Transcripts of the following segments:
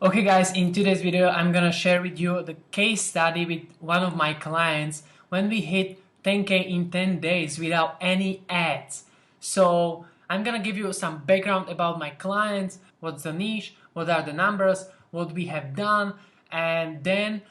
Okay guys, in today's video I'm gonna share with you the case study with one of my clients when we hit 10k in 10 days without any ads. So I'm gonna give you some background about my clients, what's the niche, what are the numbers, what we have done, and then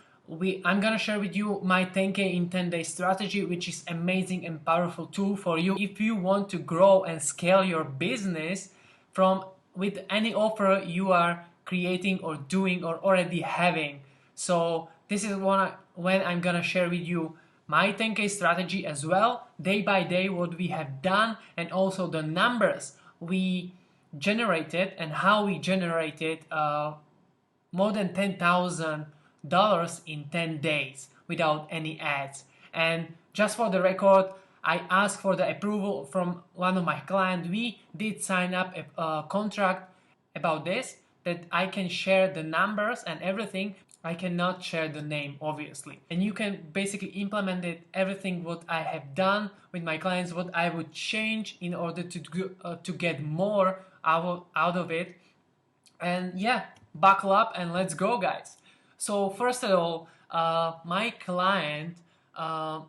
I'm gonna share with you my 10k in 10 days strategy, which is amazing and powerful tool for you if you want to grow and scale your business from with any offer you are creating or doing or already having. So this is when I'm gonna share with you my 10k strategy as well, day by day, what we have done, and also the numbers we generated and how we generated more than $10,000 in 10 days without any ads. And just for the record, I asked for the approval from one of my clients. We did sign up a contract about this, that I can share the numbers and everything. I cannot share the name, obviously. And you can basically implement it, everything what I have done with my clients, what I would change in order to get more out of it. And yeah, buckle up and let's go, guys. So first of all, my client, uh,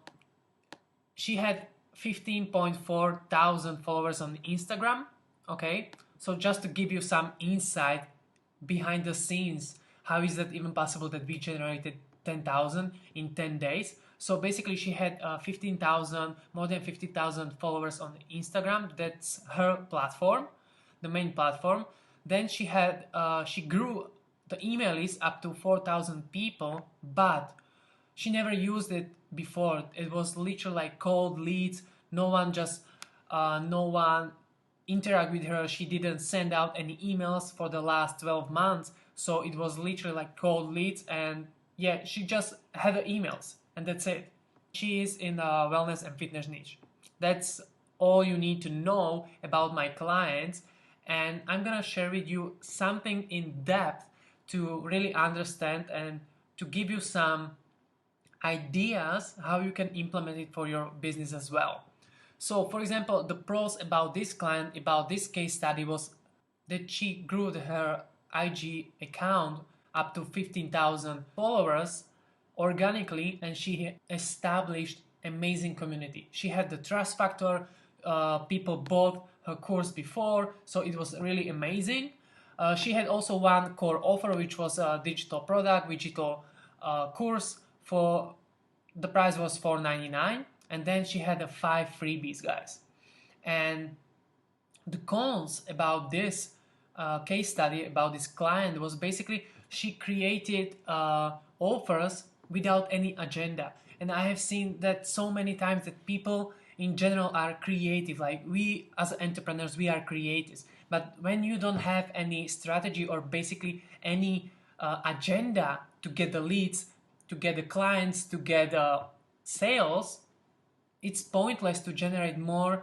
she had 15.4 thousand followers on Instagram. Okay, so just to give you some insight behind the scenes, how is that even possible that we generated 10,000 in 10 days? So basically she had 15,000, more than 50,000 followers on Instagram. That's her platform, the main platform. Then she grew the email list up to 4,000 people, but she never used it before. It was literally like cold leads. No one interact with her. She didn't send out any emails for the last 12 months. So it was literally like cold leads, and yeah, she just had the emails and that's it. She is in the wellness and fitness niche. That's all you need to know about my clients. And I'm gonna share with you something in depth to really understand and to give you some ideas how you can implement it for your business as well. So for example, the pros about this client, about this case study, was that she grew her IG account up to 15,000 followers organically, and she established amazing community. She had the trust factor. People bought her course before, so it was really amazing. She had also one core offer, which was a digital product, digital course. For the price was $4.99, and then she had 5 freebies, guys. And the cons about this case study, about this client, was basically she created offers without any agenda. And I have seen that so many times that people in general are creative. Like, we as entrepreneurs, we are creatives, but when you don't have any strategy or basically any agenda to get the leads, to get the clients, to get sales, it's pointless to generate more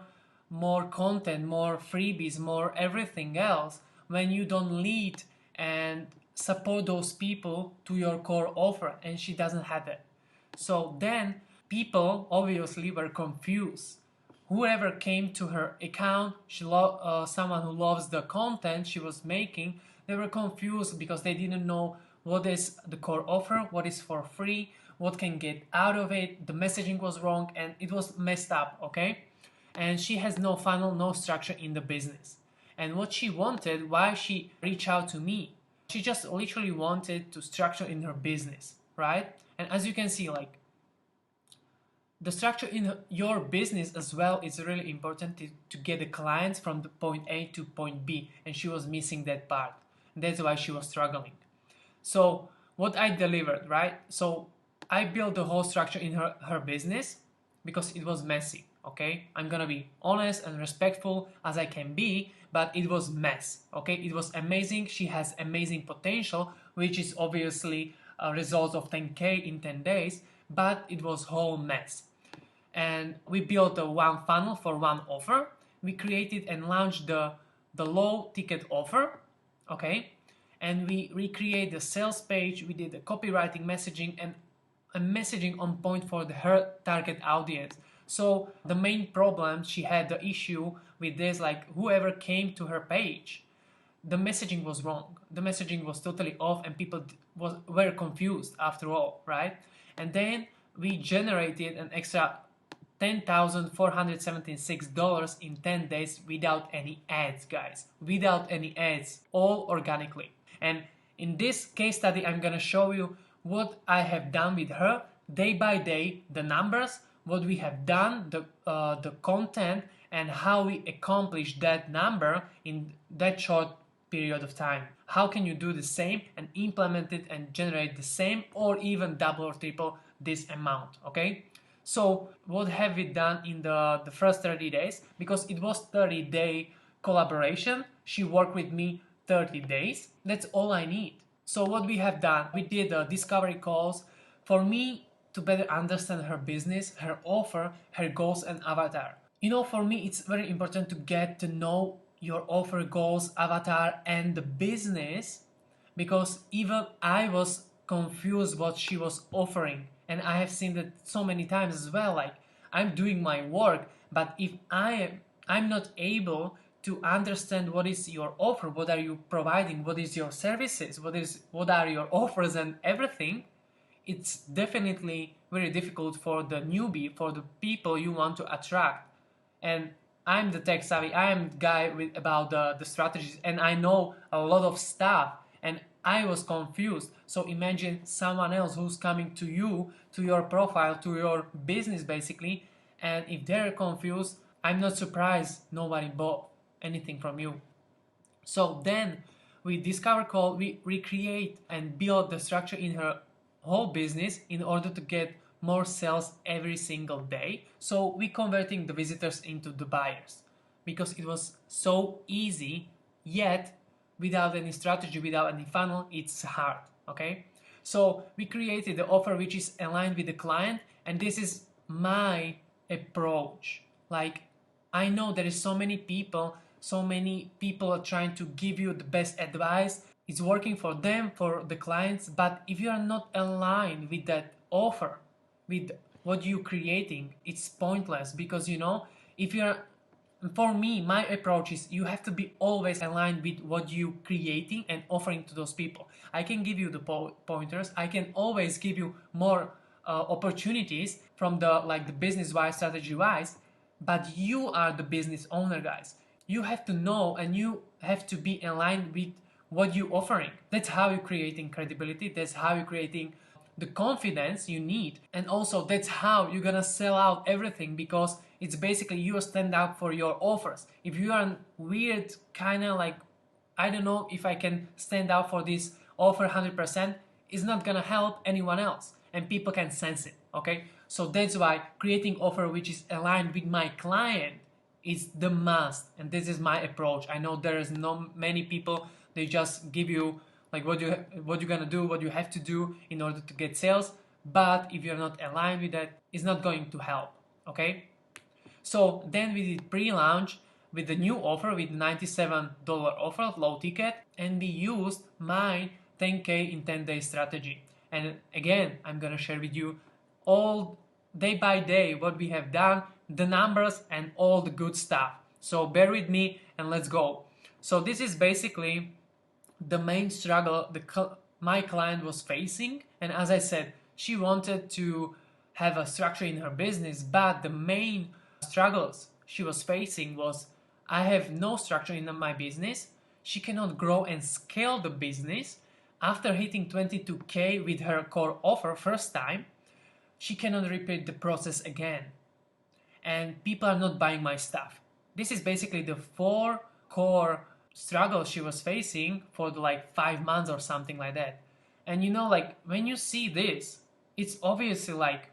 content, more freebies, more everything else when you don't lead and support those people to your core offer, and she doesn't have it. So then people obviously were confused. Whoever came to her account, someone who loves the content she was making, they were confused because they didn't know what is the core offer, what is for free, what can get out of it. The messaging was wrong and it was messed up, okay? And she has no funnel, no structure in the business. And what she wanted, why she reached out to me, she just literally wanted to structure in her business, right? And as you can see, like, the structure in your business as well is really important to get the clients from the point A to point B, and she was missing that part. And that's why she was struggling. So what I delivered, right? So I built the whole structure in her business because it was messy, okay? I'm gonna be honest and respectful as I can be, but it was mess, okay? It was amazing. She has amazing potential, which is obviously a result of 10K in 10 days, but it was whole mess. And we built a one funnel for one offer. We created and launched the low ticket offer, okay? And we recreate the sales page. We did the copywriting, messaging, and a messaging on point for her target audience. So the main problem, she had the issue with this, like, whoever came to her page, the messaging was wrong. The messaging was totally off, and people were confused after all, right? And then we generated an extra $10,476 in 10 days without any ads, guys. Without any ads, all organically. And in this case study, I'm gonna show you what I have done with her day by day, the numbers, what we have done, the content, and how we accomplished that number in that short period of time. How can you do the same and implement it and generate the same or even double or triple this amount, okay? So what have we done in the first 30 days? Because it was 30-day collaboration, she worked with me 30 days. That's all I need. So what we have done, we did discovery calls for me to better understand her business, her offer, her goals and avatar. You know, for me, it's very important to get to know your offer, goals, avatar, and the business, because even I was confused what she was offering. And I have seen that so many times as well. Like, I'm doing my work, but if I'm not able to understand what is your offer, what are you providing, what is your services, what are your offers and everything, it's definitely very difficult for the newbie, for the people you want to attract. And I'm the tech savvy, I am the guy about the strategies, and I know a lot of stuff, and I was confused. So imagine someone else who's coming to you, to your profile, to your business basically, and if they're confused, I'm not surprised nobody bought anything from you. So then we discover call, we recreate and build the structure in her whole business in order to get more sales every single day. So we converting the visitors into the buyers because it was so easy, yet without any strategy, without any funnel, it's hard, okay? So we created the offer which is aligned with the client, and this is my approach. Like, I know there is so many people are trying to give you the best advice. It's working for them, for the clients, but if you are not aligned with that offer, with what you're creating, it's pointless, because you know, if you're, for me, my approach is you have to be always aligned with what you're creating and offering to those people. I can give you the pointers, I can always give you more opportunities from the business wise, strategy wise, but you are the business owner, guys. You have to know and you have to be aligned with what you're offering. That's how you're creating credibility, that's how you're creating the confidence you need, and also that's how you're gonna sell out everything, because it's basically you stand out for your offers. If you are weird, kind of like, I don't know if I can stand out for this offer 100%, it's not gonna help anyone else, and people can sense it, okay? So that's why creating offer which is aligned with my client is the must, and this is my approach. I know there is no many people, they just give you like what you're gonna do, what you have to do in order to get sales, but if you're not aligned with that, it's not going to help, okay? So then we did pre-launch with the new offer, with $97 offer, low ticket, and we used my 10K in 10 days strategy. And again, I'm gonna share with you all day by day what we have done, the numbers and all the good stuff. So bear with me and let's go. So this is basically the main struggle my client was facing, and as I said, she wanted to have a structure in her business, but the main struggles she was facing was, I have no structure in my business, she cannot grow and scale the business. After hitting 22K with her core offer first time, she cannot repeat the process again, and people are not buying my stuff. This is basically the 4 core struggle she was facing for like 5 months or something like that. And you know, like when you see this, it's obviously like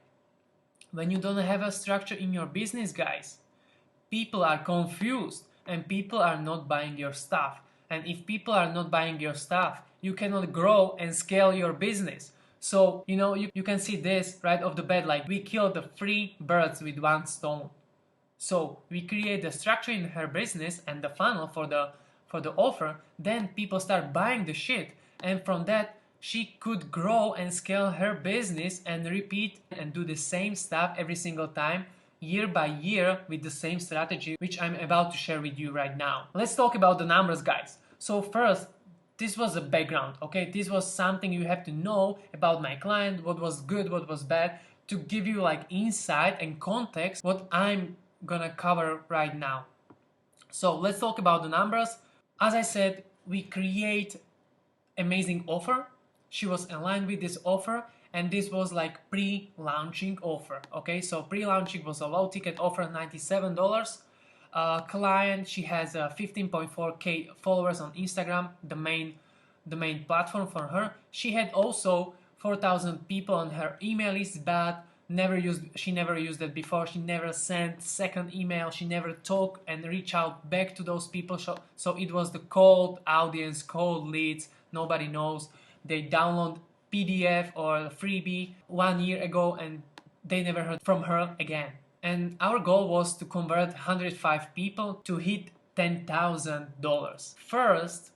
when you don't have a structure in your business, guys, people are confused and people are not buying your stuff. And if people are not buying your stuff, you cannot grow and scale your business. So, you know, you can see this right off the bat, like we killed the 3 birds with 1 stone. So we create the structure in her business and the funnel for the offer, then people start buying the shit, and from that she could grow and scale her business and repeat and do the same stuff every single time, year by year, with the same strategy which I'm about to share with you right now. Let's talk about the numbers, guys. So first, this was a background, okay? This was something you have to know about my client, what was good, what was bad, to give you like insight and context what I'm gonna cover right now. So let's talk about the numbers. As I said, we create amazing offer. She was aligned with this offer, and this was like pre-launching offer. Okay, so pre-launching was a low ticket offer, $97. Client, she has 15.4k followers on Instagram, the main platform for her. She had also 4,000 people on her email list, but she never used it before. She never sent second email. She never talked and reach out back to those people. So it was the cold audience, cold leads. Nobody knows. They download PDF or freebie 1 year ago and they never heard from her again. And our goal was to convert 105 people to hit $10,000. First,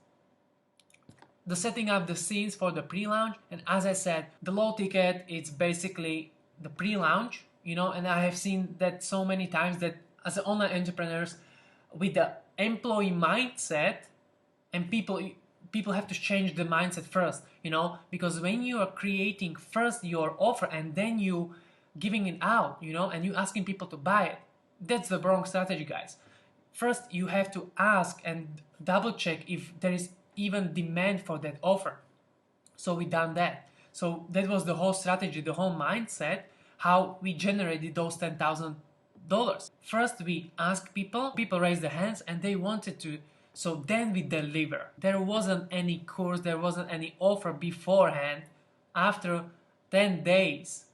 the setting up the scenes for the pre-launch, and as I said, the low ticket, it's basically the pre-launch, and I have seen that so many times that as online entrepreneurs with the employee mindset, and people have to change the mindset first, because when you are creating first your offer and then you giving it out, and you asking people to buy it, that's the wrong strategy, guys. First, you have to ask and double check if there is even demand for that offer. So we done that. So that was the whole strategy, the whole mindset, how we generated those $10,000. First, we asked people raised their hands and they wanted to. So then we deliver. There wasn't any course, there wasn't any offer beforehand. After 10 days,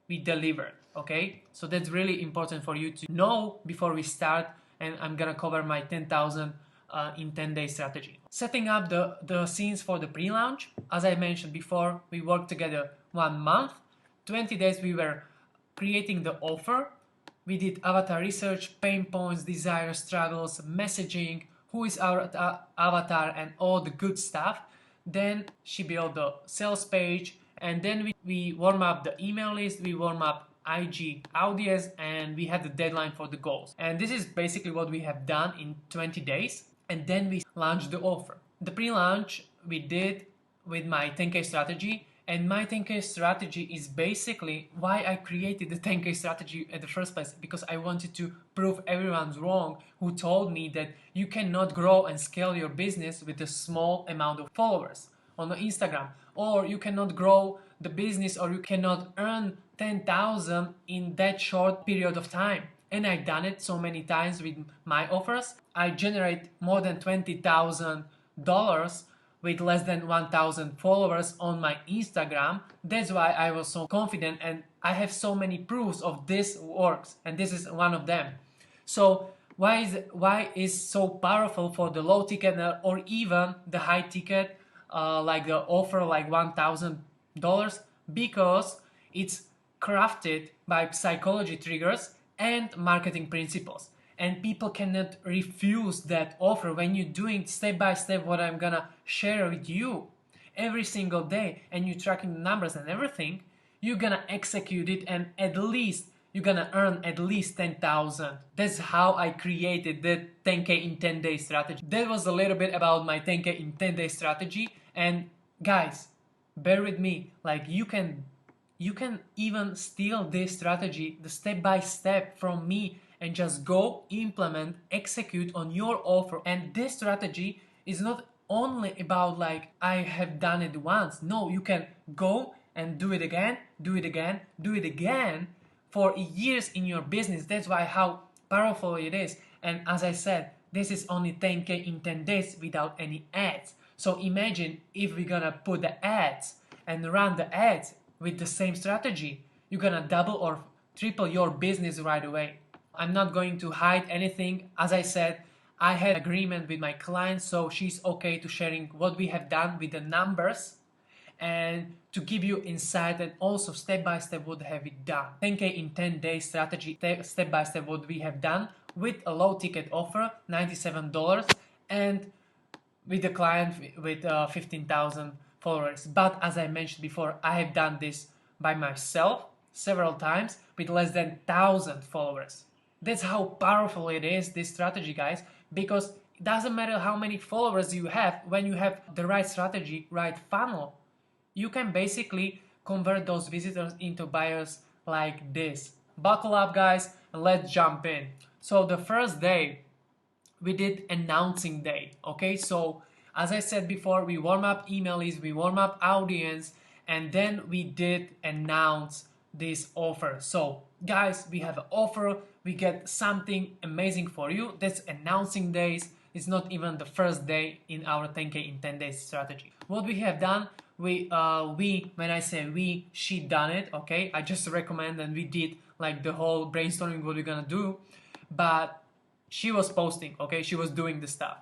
we delivered, okay? So that's really important for you to know before we start, and I'm gonna cover my 10,000 in 10-day strategy. Setting up the scenes for the pre-launch, as I mentioned before, we worked together 1 month. 20 days we were creating the offer. We did avatar research, pain points, desires, struggles, messaging, who is our avatar, and all the good stuff. Then she built the sales page, and then we warm up the email list, we warm up IG audience, and we had the deadline for the goals. And this is basically what we have done in 20 days. And then we launched the offer. The pre-launch we did with my 10K strategy, and my 10K strategy is basically why I created the 10K strategy at the first place, because I wanted to prove everyone's wrong who told me that you cannot grow and scale your business with a small amount of followers on Instagram, or you cannot grow the business, or you cannot earn 10,000 in that short period of time. And I've done it so many times with my offers. I generate more than $20,000 with less than 1,000 followers on my Instagram. That's why I was so confident, and I have so many proofs of this works, and this is one of them. So why is so powerful for the low ticket or even the high ticket, like the offer like $1,000? Because it's crafted by psychology triggers and marketing principles, and people cannot refuse that offer when you're doing step by step what I'm gonna share with you every single day, and you're tracking the numbers and everything. You're gonna execute it, and at least you're gonna earn at least 10,000. That's how I created the 10K in 10 day strategy. That was a little bit about my 10K in 10 day strategy. And guys, bear with me, like you can even steal this strategy, the step by step from me, and just go implement, execute on your offer. And this strategy is not only about like I have done it once. No, you can go and do it again, do it again, do it again for years in your business. That's why how powerful it is. And as I said, this is only 10K in 10 days without any ads. So imagine if we're gonna put the ads and run the ads with the same strategy, you're gonna double or triple your business right away. I'm not going to hide anything. As I said, I had agreement with my client, so she's okay to sharing what we have done with the numbers and to give you insight, and also step by step what have we done. 10K in 10 days strategy, step by step what we have done with a low ticket offer, $97, and with the client with 15,000 followers. But as I mentioned before, I have done this by myself several times with less than 1,000 followers. That's how powerful it is, this strategy, guys, because It doesn't matter how many followers you have. When you have the right strategy, right funnel, you can basically convert those visitors into buyers like this. Buckle up, guys, and let's jump in. So the first day we did announcing day. Okay, so as I said before, we warm up email list, we warm up audience, and then we did announce this offer. So guys, we have an offer, we get something amazing for you. That's announcing days. It's not even the first day in our 10K in 10 days strategy. What we have done, we when I say we, she done it. Okay, I just recommend, and we did like the whole brainstorming what we're gonna do, but she was posting. Okay, she was doing the stuff.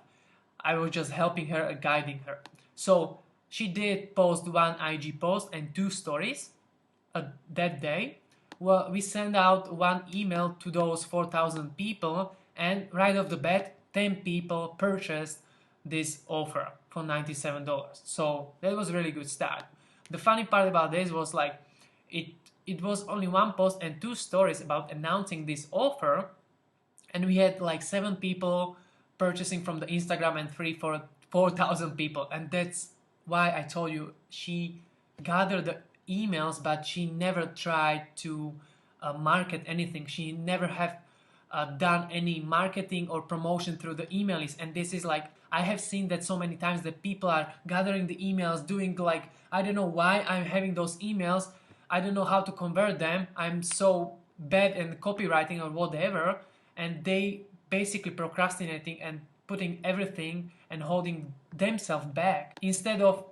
I was just helping her, guiding her. So she did post one IG post and 2 stories that day. Well, we sent out one email to those 4,000 people, and right off the bat 10 people purchased this offer for $97. So that was a really good start. The funny part about this was like it was only one post and 2 stories about announcing this offer, and we had like 7 people purchasing from the Instagram and 4,000 people. And that's why I told you she gathered the emails, but she never tried to market anything. She never have done any marketing or promotion through the email list. And this is like, I have seen that so many times that people are gathering the emails, doing like, I don't know why I'm having those emails, I don't know how to convert them, I'm so bad in copywriting or whatever, and they basically procrastinating and putting everything and holding themselves back instead of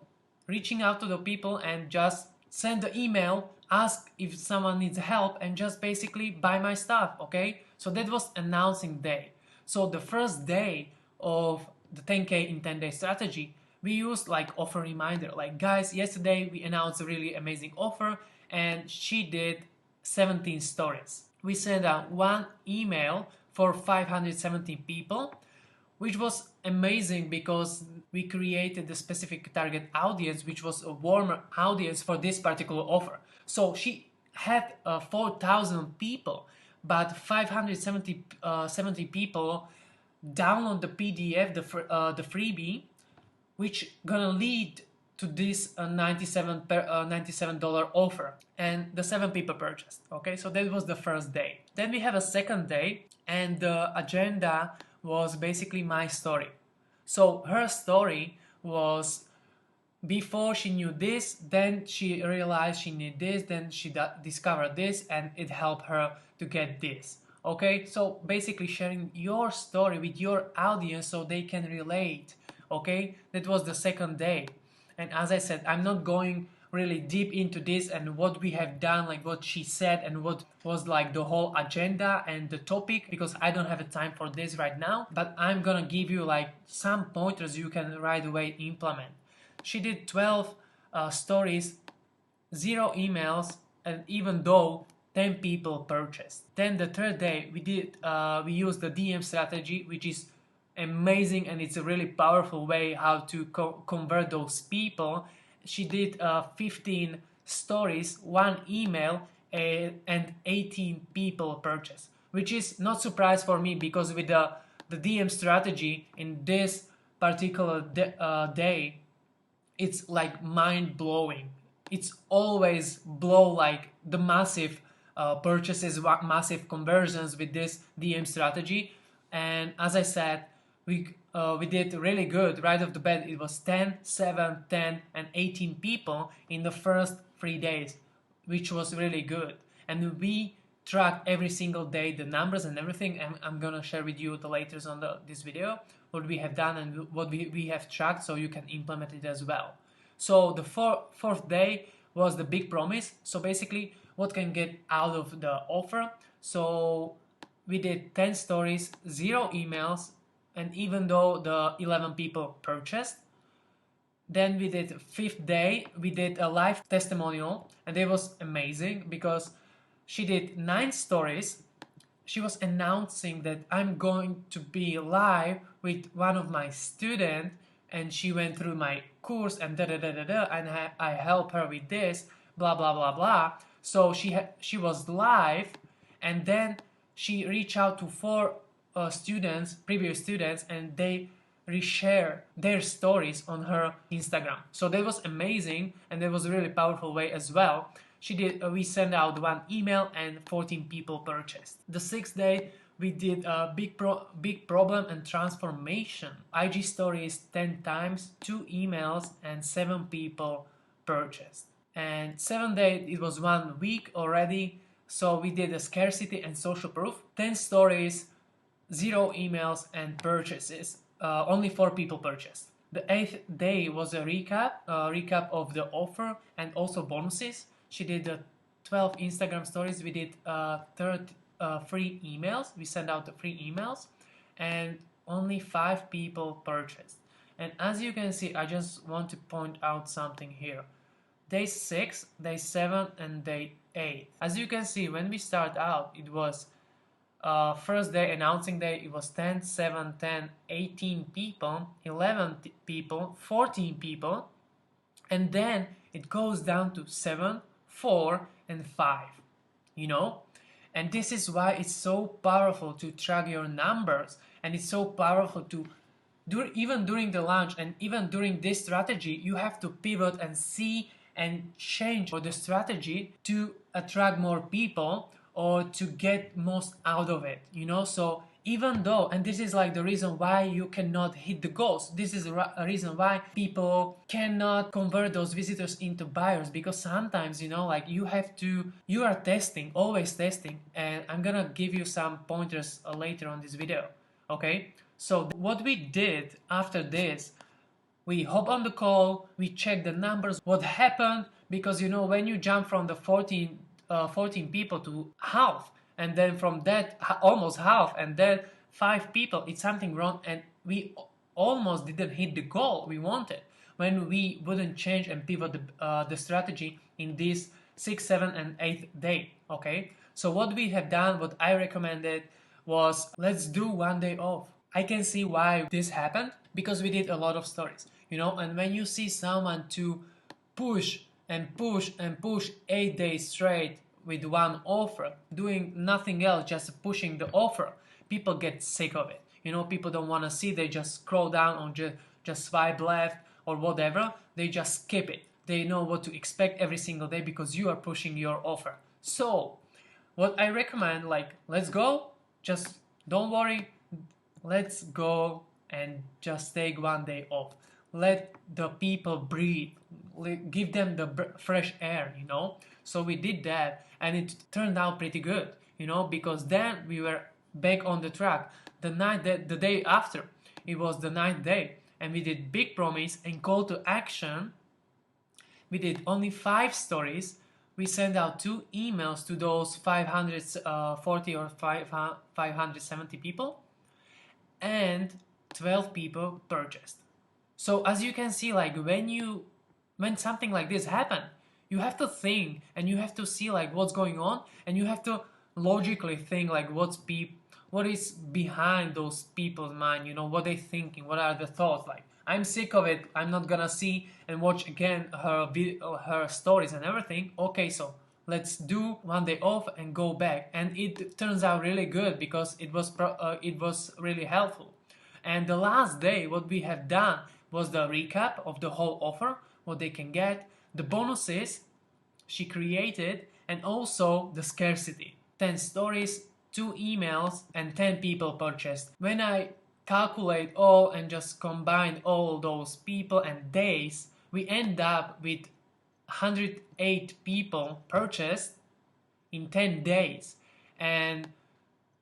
reaching out to the people and just send the email, ask if someone needs help, and just basically buy my stuff. Okay, so that was announcing day. So the first day of the 10K in 10 day strategy, we used like offer reminder, like, guys, yesterday we announced a really amazing offer, and she did 17 stories. We sent out one email for 570 people, which was amazing because we created a specific target audience, which was a warmer audience for this particular offer. So she had 4,000 people, but 570 people download the PDF, the freebie, which gonna lead to this $97 offer, and the 7 people purchased. Okay, so that was the first day. Then we have a second day, and the agenda was basically my story. So her story was before she knew this, then she realized she needed this, then she discovered this, and it helped her to get this. Okay, so basically sharing your story with your audience so they can relate. Okay, that was the second day. And as I said, I'm not going really deep into this and what we have done, like what she said and what was like the whole agenda and the topic, because I don't have a time for this right now, but I'm gonna give you like some pointers you can right away implement. She did 12 stories, 0 emails, and even though 10 people purchased. Then the third day we used the DM strategy, which is amazing, and it's a really powerful way how to convert those people. She did 15 stories, 1 email, and 18 people purchase, which is not surprise for me, because with the DM strategy in this particular day, it's like mind-blowing. It's always blow like the massive purchases, massive conversions with this DM strategy. And as I said, we did really good right off the bat. It was 10, 7, 10, and 18 people in the first 3 days, which was really good. And we tracked every single day the numbers and everything, and I'm gonna share with you the latest on this video what we have done and what we have tracked, so you can implement it as well. So the fourth day was the big promise. So basically what can get out of the offer. So we did 10 stories, 0 emails, and even though the 11 people purchased, then we did 5th day, we did a live testimonial, and it was amazing because she did 9 stories. She was announcing that I'm going to be live with one of my students, and she went through my course and and I help her with this, blah blah blah blah. So she was live, and then she reached out to 4 students, previous students, and they reshare their stories on her Instagram. So that was amazing, and that was a really powerful way as well. We sent out one email and 14 people purchased. The 6th day we did a big problem and transformation. IG stories 10 times, 2 emails, and 7 people purchased. And 7th day it was 1 week already, so we did a scarcity and social proof. 10 stories, 0 emails and purchases. Only 4 people purchased. The 8th day was a recap of the offer and also bonuses. She did 12 Instagram stories. We did 3 emails. We sent out the 3 emails, and only 5 people purchased. And as you can see, I just want to point out something here. Day 6, day 7, and day 8. As you can see, when we start out, it was first day, announcing day, it was 10, 7, 10, 18 people, 11 people, 14 people, and then it goes down to 7, 4, and 5, you know? And this is why it's so powerful to track your numbers, and it's so powerful to even during the launch and even during this strategy, you have to pivot and see and change the strategy to attract more people or to get most out of it, you know? So even though, and this is like the reason why you cannot hit the goals, this is a reason why people cannot convert those visitors into buyers, because sometimes, you know, like you are testing, always testing, and I'm gonna give you some pointers later on this video, okay? So what we did after this, we hop on the call, we check the numbers, what happened, because you know, when you jump from the 14 people to half, and then from that almost half, and then 5 people, it's something wrong, and we almost didn't hit the goal we wanted when we wouldn't change and pivot the strategy in this 6th, 7th, and 8th day, okay? So what we have done, what I recommended was, let's do 1 day off. I can see why this happened, because we did a lot of stories, you know, and when you see someone to push and push and push 8 days straight with one offer, doing nothing else, just pushing the offer, people get sick of it. You know, people don't want to see, they just scroll down or just swipe left or whatever, they just skip it. They know what to expect every single day because you are pushing your offer. So what I recommend, like, let's go, just don't worry, let's go and just take 1 day off. Let the people breathe, give them the fresh air, you know? So we did that, and it turned out pretty good, you know, because then we were back on the track. The day after, it was the 9th day, and we did big promise and call to action. We did only 5 stories. We sent out 2 emails to those 540 or 570 people, and 12 people purchased. So as you can see, like when something like this happen, you have to think and you have to see like what's going on, and you have to logically think like what is behind those people's mind, you know, what they thinking, what are the thoughts. Like, I'm sick of it, I'm not gonna see and watch again her stories and everything. Okay, so let's do 1 day off and go back, and it turns out really good because it was really helpful. And the last day, what we have done was the recap of the whole offer, what they can get, the bonuses she created, and also the scarcity. 10 stories, 2 emails, and 10 people purchased. When I calculate all and just combine all those people and days, we end up with 108 people purchased in 10 days. And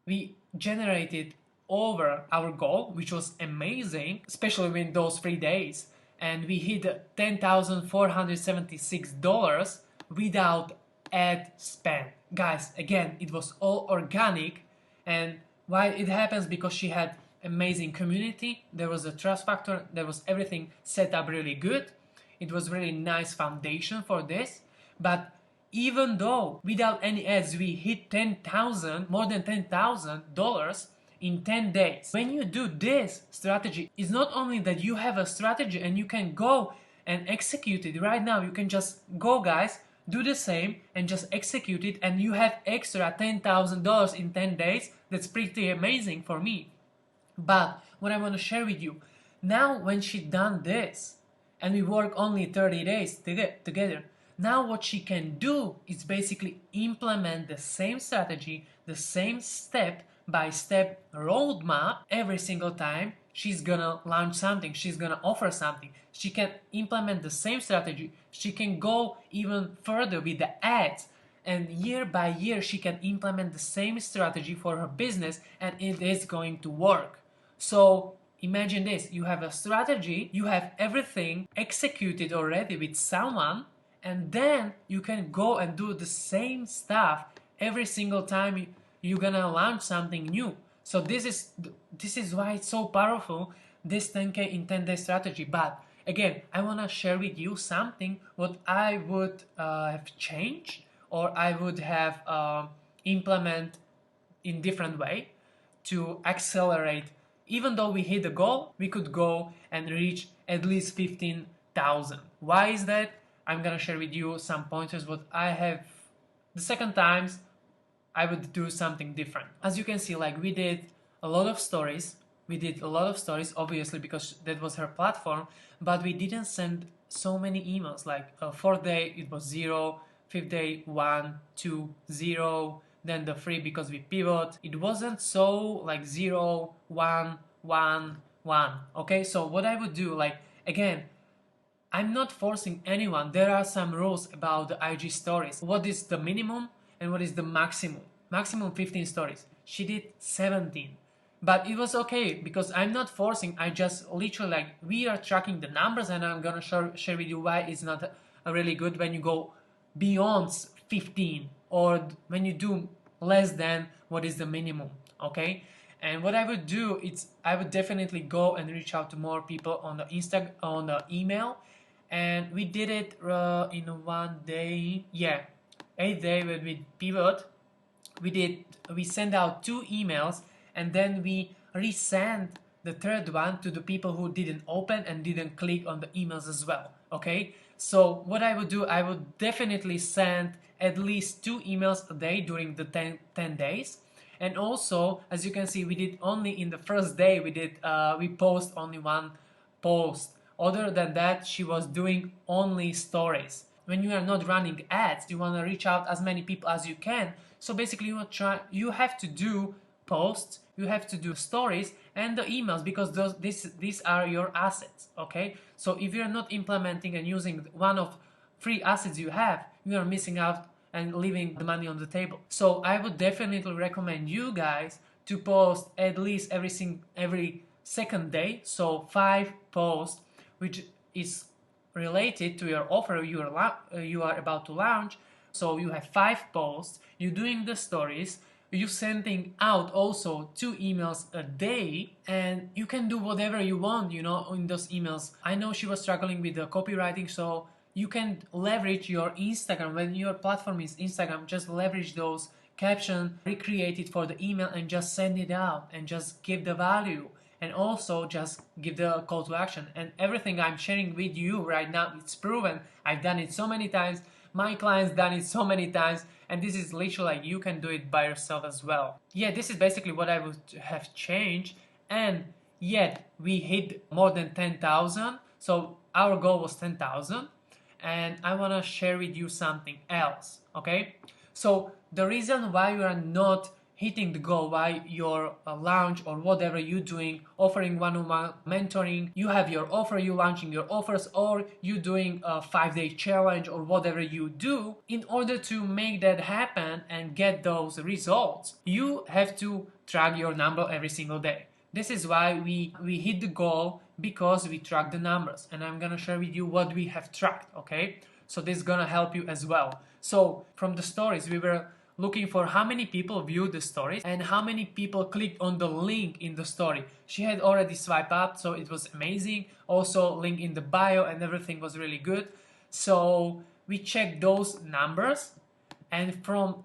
we generated over our goal, which was amazing, especially in those 3 days. And we hit $10,476 without ad spend. Guys, again, it was all organic. And why it happens? Because she had amazing community, there was a trust factor, there was everything set up really good. It was really nice foundation for this. But even though without any ads we hit more than $10,000 in 10 days. When you do this strategy, it's not only that you have a strategy and you can go and execute it right now. You can just go, guys, do the same and just execute it, and you have extra $10,000 in 10 days. That's pretty amazing for me. But what I want to share with you, now when she done this, and we work only 30 days together, now what she can do is basically implement the same strategy, the same step by step roadmap every single time she's gonna launch something, she's gonna offer something. She can implement the same strategy, she can go even further with the ads, and year by year she can implement the same strategy for her business, and it is going to work. So imagine this, you have a strategy, you have everything executed already with someone, and then you can go and do the same stuff every single time you're gonna launch something new. So this is why it's so powerful, this 10K in 10 day strategy. But again, I want to share with you something what I would have changed, or I would have implement in different way to accelerate. Even though we hit the goal, we could go and reach at least 15,000. Why is that? I'm gonna share with you some pointers what I have. The second times I would do something different. As you can see, like we did a lot of stories. We did a lot of stories, obviously, because that was her platform, but we didn't send so many emails. Like fourth day it was 0, fifth day 1, 2, 0, then the 3 because we pivot. It wasn't so like 0, 1, 1, 1. Okay, so what I would do, like again, I'm not forcing anyone. There are some rules about the IG stories. What is the minimum and what is the maximum? Maximum 15 stories. She did 17. But it was okay because I'm not forcing. I just literally, like, we are tracking the numbers, and I'm gonna share with you why it's not really good when you go beyond 15 or when you do less than what is the minimum. Okay. And what I would do is I would definitely go and reach out to more people on the email, and we did it in 1 day. Yeah, 8th day when we pivot, we sent out 2 emails, and then we resend the third one to the people who didn't open and didn't click on the emails as well. Okay, so what I would do, I would definitely send at least 2 emails a day during the 10 days. And also, as you can see, we did only in the first day, we post only 1 post. Other than that, she was doing only stories. When you are not running ads, you want to reach out as many people as you can. So basically, you have to do posts, you have to do stories and the emails, because these are your assets. Okay, so if you're not implementing and using one of 3 assets you have, you are missing out and leaving the money on the table. So I would definitely recommend you guys to post at least every second day, so 5 posts, which is related to your offer you are about to launch. So you have 5 posts, you're doing the stories, you're sending out also 2 emails a day, and you can do whatever you want, in those emails. I know she was struggling with the copywriting, so you can leverage your Instagram. When your platform is Instagram, just leverage those captions, recreate it for the email, and just send it out and just give the value. And also just give the call to action. And everything I'm sharing with you right now, it's proven. I've done it so many times. My clients done it so many times. And this is literally like you can do it by yourself as well. Yeah, this is basically what I would have changed. And yet we hit more than 10,000. So our goal was 10,000. And I want to share with you something else. Okay. So the reason why you are not hitting the goal, why your launch or whatever you're doing, offering one-on-one mentoring, you have your offer, you launching your offers, or you doing a 5-day challenge or whatever you do, in order to make that happen and get those results, you have to track your number every single day. This is why we hit the goal, because we track the numbers, and I'm gonna share with you what we have tracked. Okay, so this is gonna help you as well. So from the stories, we were looking for how many people viewed the stories and how many people clicked on the link in the story. She had already swiped up, so it was amazing. Also link in the bio, and everything was really good. So we checked those numbers, and from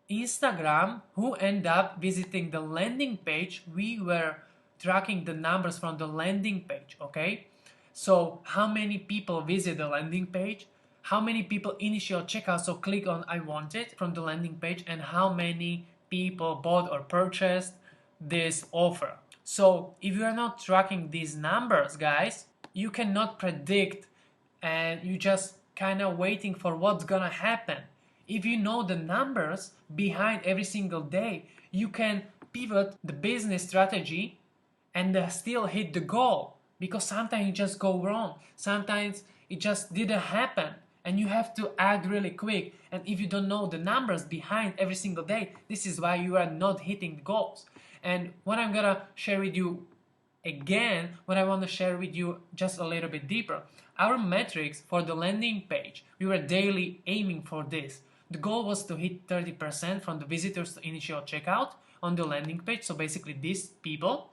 Instagram, who ended up visiting the landing page, we were tracking the numbers from the landing page. Okay, so how many people visit the landing page, how many people initial checkout, so click on I want it from the landing page, and how many people bought or purchased this offer. So if you are not tracking these numbers, guys, you cannot predict, and you just kind of waiting for what's gonna happen. If you know the numbers behind every single day, you can pivot the business strategy and still hit the goal, because sometimes it just go wrong, sometimes it just didn't happen, and you have to act really quick. And if you don't know the numbers behind every single day, this is why you are not hitting the goals. And what I'm gonna share with you again, what I want to share with you just a little bit deeper, our metrics for the landing page, we were daily aiming for this. The goal was to hit 30% from the visitors to initial checkout on the landing page, so basically these people.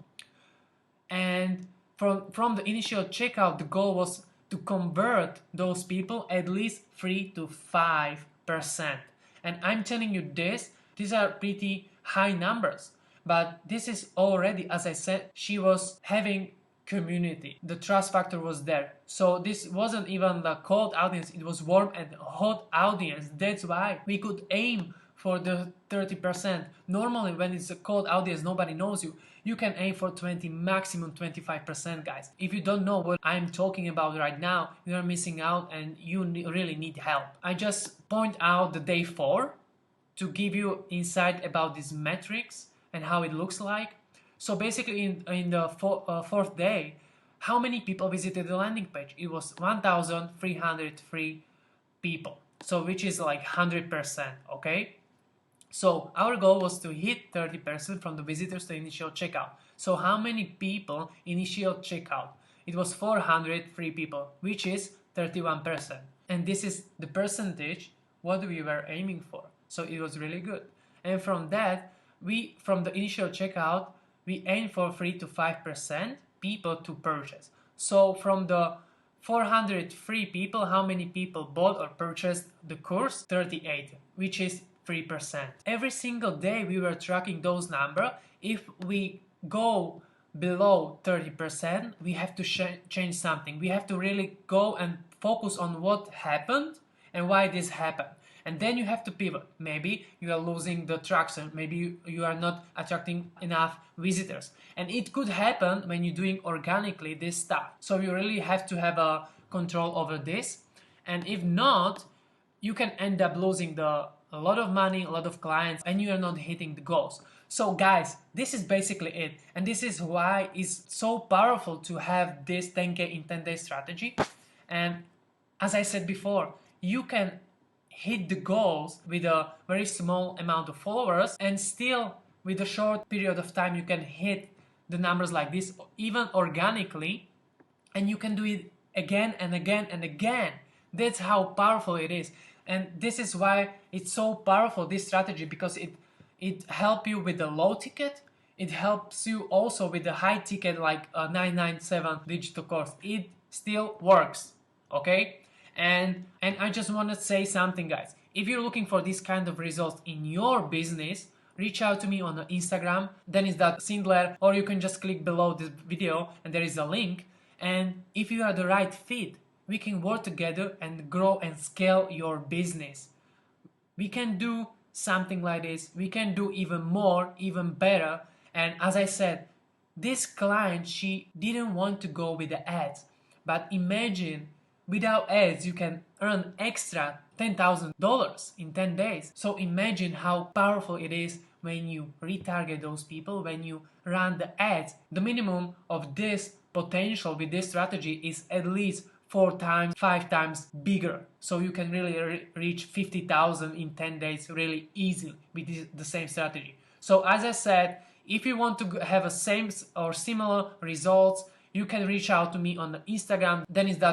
And from the initial checkout, the goal was to convert those people at least 3 to 5%. And I'm telling you this, these are pretty high numbers. But this is already, as I said, she was having community. The trust factor was there. So this wasn't even the cold audience, it was warm and hot audience. That's why we could aim for the 30%. Normally when it's a cold audience, nobody knows you, you can aim for 20, maximum 25%, guys. If you don't know what I'm talking about right now, you are missing out and you really need help. I just point out the day 4 to give you insight about these metrics and how it looks like. So basically in the fourth day, how many people visited the landing page? It was 1,303 people, so which is like 100%, okay? So our goal was to hit 30% from the visitors to initial checkout. So how many people initial checkout? It was 403 people, which is 31%. And this is the percentage what we were aiming for. So it was really good. And from that, from the initial checkout, we aim for 3 to 5% people to purchase. So from the 403 people, how many people bought or purchased the course? 38, which is 3%. Every single day we were tracking those numbers. If we go below 30%, we have to change something. We have to really go and focus on what happened and why this happened. And then you have to pivot. Maybe you are losing the traction. Maybe you are not attracting enough visitors. And it could happen when you're doing organically this stuff. So you really have to have a control over this. And if not, you can end up losing a lot of money, a lot of clients, and you are not hitting the goals. So guys, this is basically it. And this is why it's so powerful to have this 10K in 10 days strategy. And as I said before, you can hit the goals with a very small amount of followers, and still with a short period of time you can hit the numbers like this, even organically, and you can do it again and again and again. That's how powerful it is. And this is why it's so powerful, this strategy, because it helps you with the low ticket. It helps you also with the high ticket, like a 997 digital course. It still works, okay? And I just want to say something, guys. If you're looking for this kind of results in your business, reach out to me on Instagram, Sindler, or you can just click below this video and there is a link. And if you are the right fit, we can work together and grow and scale your business. We can do something like this. We can do even more, even better. And as I said, this client, she didn't want to go with the ads. But imagine, without ads, you can earn extra $10,000 in 10 days. So imagine how powerful it is when you retarget those people, when you run the ads. The minimum of this potential with this strategy is at least 4 times, 5 times bigger. So you can really reach 50,000 in 10 days really easily with the same strategy. So as I said, if you want to have a same or similar results, you can reach out to me on the Instagram,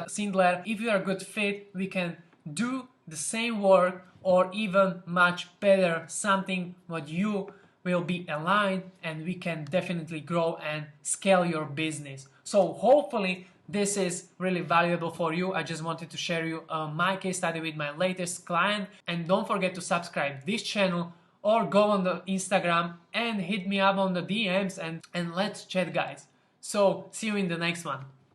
Sindler. If you are a good fit, we can do the same work or even much better, something what you will be aligned, and we can definitely grow and scale your business. So hopefully this is really valuable for you. I just wanted to share you my case study with my latest client. And don't forget to subscribe this channel or go on the Instagram and hit me up on the DMs and let's chat, guys. So see you in the next one.